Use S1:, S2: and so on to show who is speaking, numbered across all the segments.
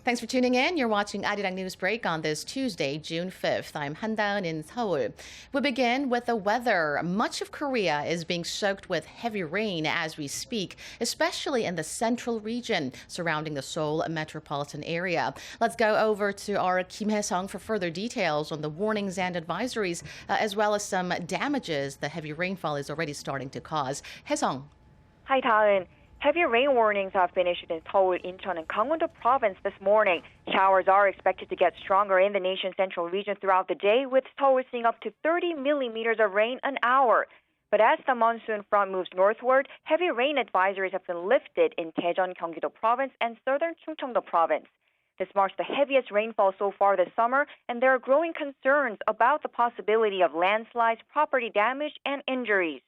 S1: Thanks for tuning in. You're watching ARIRANG News Break on this Tuesday, June 5th. I'm Han-daeun in Seoul. We begin with the weather. Much of Korea is being soaked with heavy rain as we speak, especially in the central region surrounding the Seoul metropolitan area. Let's go over to our Kim Hae-sung for further details on the warnings and advisories, as well as some damages the heavy rainfall is already starting to cause. Hae-sung.
S2: Hi, Daeun. Heavy rain warnings have been issued in Seoul, Incheon, and Gangwon-do province this morning. Showers are expected to get stronger in the nation's central region throughout the day, with Seoul seeing up to 30 millimeters of rain an hour. But as the monsoon front moves northward, heavy rain advisories have been lifted in Daejeon, Gyeonggi-do province and southern Chungcheong-do province. This marks the heaviest rainfall so far this summer, and there are growing concerns about the possibility of landslides, property damage, and injuries.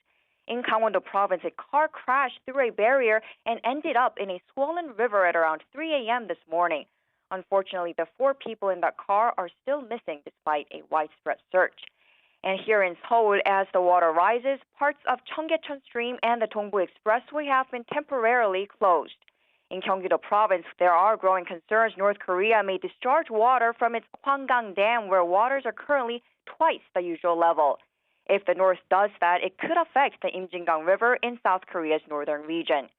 S2: In Gangwon-do province, a car crashed through a barrier and ended up in a swollen river at around 3 a.m. this morning. Unfortunately, the 4 people in that car are still missing despite a widespread search. And here in Seoul, as the water rises, parts of Cheonggyecheon Stream and the Dongbu Expressway have been temporarily closed. In Gyeonggi-do province, there are growing concerns North Korea may discharge water from its Hwanggang Dam, where waters are currently twice the usual level. If the North does that, it could affect the Imjingang River in South Korea's northern region.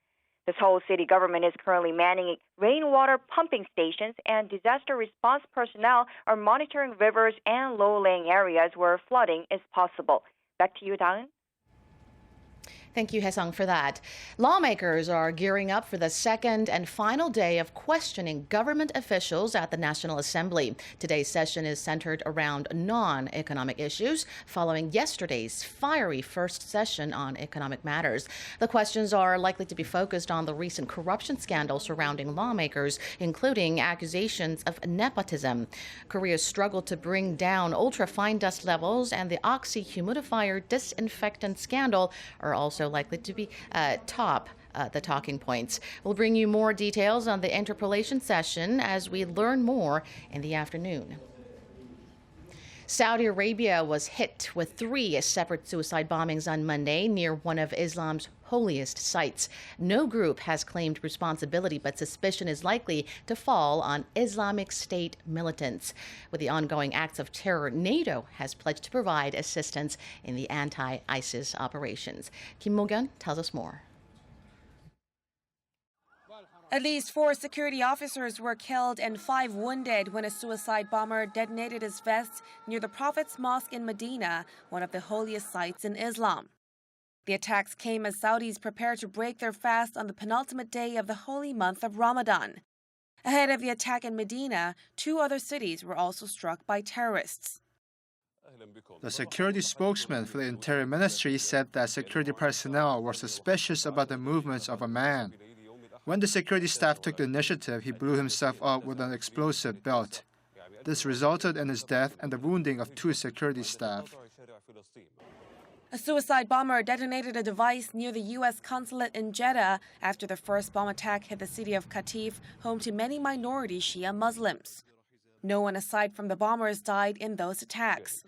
S2: The Seoul city government is currently manning rainwater pumping stations, and disaster response personnel are monitoring rivers and low-lying areas where flooding is possible. Back to you, Daeun.
S1: Thank you, Hae-sung, for that. Lawmakers are gearing up for the second and final day of questioning government officials at the National Assembly. Today's session is centered around non-economic issues, following yesterday's fiery first session on economic matters. The questions are likely to be focused on the recent corruption scandal surrounding lawmakers, including accusations of nepotism. Korea's struggle to bring down ultra-fine dust levels and the oxy-humidifier disinfectant scandal are also likely to be top the talking points. We'll bring you more details on the interpellation session as we learn more in the afternoon. Saudi Arabia was hit with 3 separate suicide bombings on Monday near one of Islam's holiest sites. No group has claimed responsibility, but suspicion is likely to fall on Islamic State militants. With the ongoing acts of terror, NATO has pledged to provide assistance in the anti-ISIS operations. Kim Mo-gyun tells us more.
S3: At least 4 security officers were killed and 5 wounded when a suicide bomber detonated his vest near the Prophet's Mosque in Medina, one of the holiest sites in Islam. The attacks came as Saudis prepare to break their fast on the penultimate day of the holy month of Ramadan. Ahead of the attack in Medina, 2 other cities were also struck by terrorists.
S4: The security spokesman for the Interior Ministry said that security personnel were suspicious about the movements of a man. When the security staff took the initiative, he blew himself up with an explosive belt. This resulted in his death and the wounding of 2 security staff.
S3: A suicide bomber detonated a device near the U.S. consulate in Jeddah after the first bomb attack hit the city of Qatif, home to many minority Shia Muslims. No one aside from the bombers died in those attacks.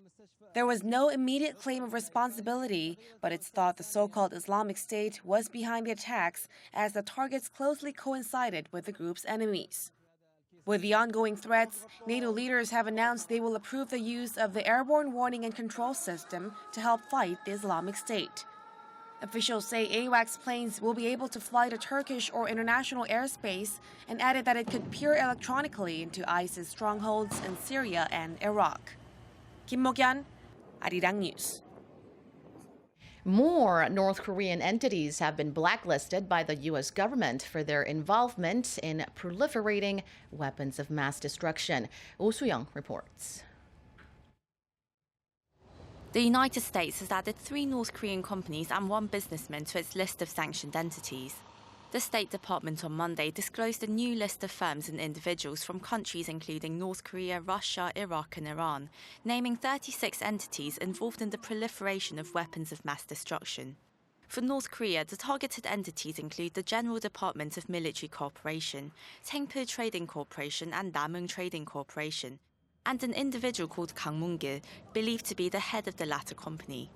S3: There was no immediate claim of responsibility, but it's thought the so-called Islamic State was behind the attacks as the targets closely coincided with the group's enemies. With the ongoing threats, NATO leaders have announced they will approve the use of the airborne warning and control system to help fight the Islamic State. Officials say AWACS planes will be able to fly to Turkish or international airspace and added that it could peer electronically into ISIS strongholds in Syria and Iraq. Kim Mo-gyun, ARIRANG News.
S1: More North Korean entities have been blacklisted by the U.S. government for their involvement in proliferating weapons of mass destruction. Oh Soo-young reports.
S5: The United States has added 3 North Korean companies and 1 businessman to its list of sanctioned entities. The State Department on Monday disclosed a new list of firms and individuals from countries including North Korea, Russia, Iraq and Iran, naming 36 entities involved in the proliferation of weapons of mass destruction. For North Korea, the targeted entities include the General Department of Military Cooperation, Taengpil Trading Corporation and Namung Trading Corporation, and an individual called Kang Moon-gil, believed to be the head of the latter company.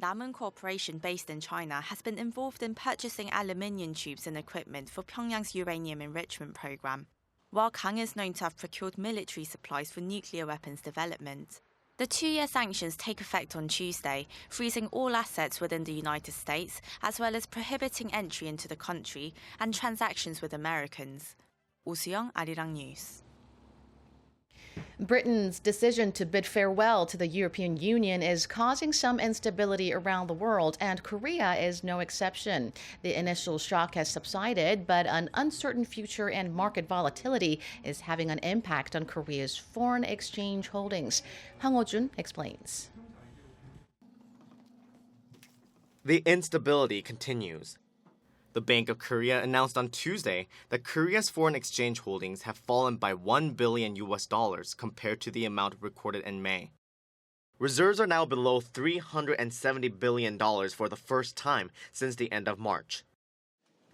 S5: Namung Corporation, based in China, has been involved in purchasing aluminium tubes and equipment for Pyongyang's uranium enrichment program, while Kang is known to have procured military supplies for nuclear weapons development. The 2-year sanctions take effect on Tuesday, freezing all assets within the United States, as well as prohibiting entry into the country and transactions with Americans. Oh Soo-young, ARIRANG News.
S1: Britain's decision to bid farewell to the European Union is causing some instability around the world, and Korea is no exception. The initial shock has subsided, but an uncertain future and market volatility is having an impact on Korea's foreign exchange holdings. Hang Ho-jun explains.
S6: The instability continues. The Bank of Korea announced on Tuesday that Korea's foreign exchange holdings have fallen by $1 billion compared to the amount recorded in May. Reserves are now below $370 billion for the first time since the end of March.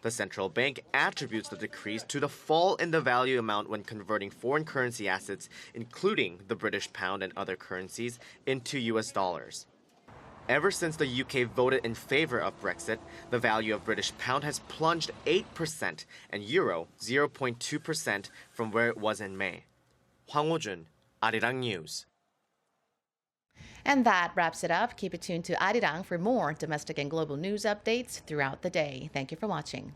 S6: The central bank attributes the decrease to the fall in the value amount when converting foreign currency assets, including the British pound and other currencies, into US dollars. Ever since the UK voted in favor of Brexit, the value of British pound has plunged 8% and euro 0.2% from where it was in May. Hwang Ho-jun, ARIRANG News.
S1: And that wraps it up. Keep it tuned to ARIRANG for more domestic and global news updates throughout the day. Thank you for watching.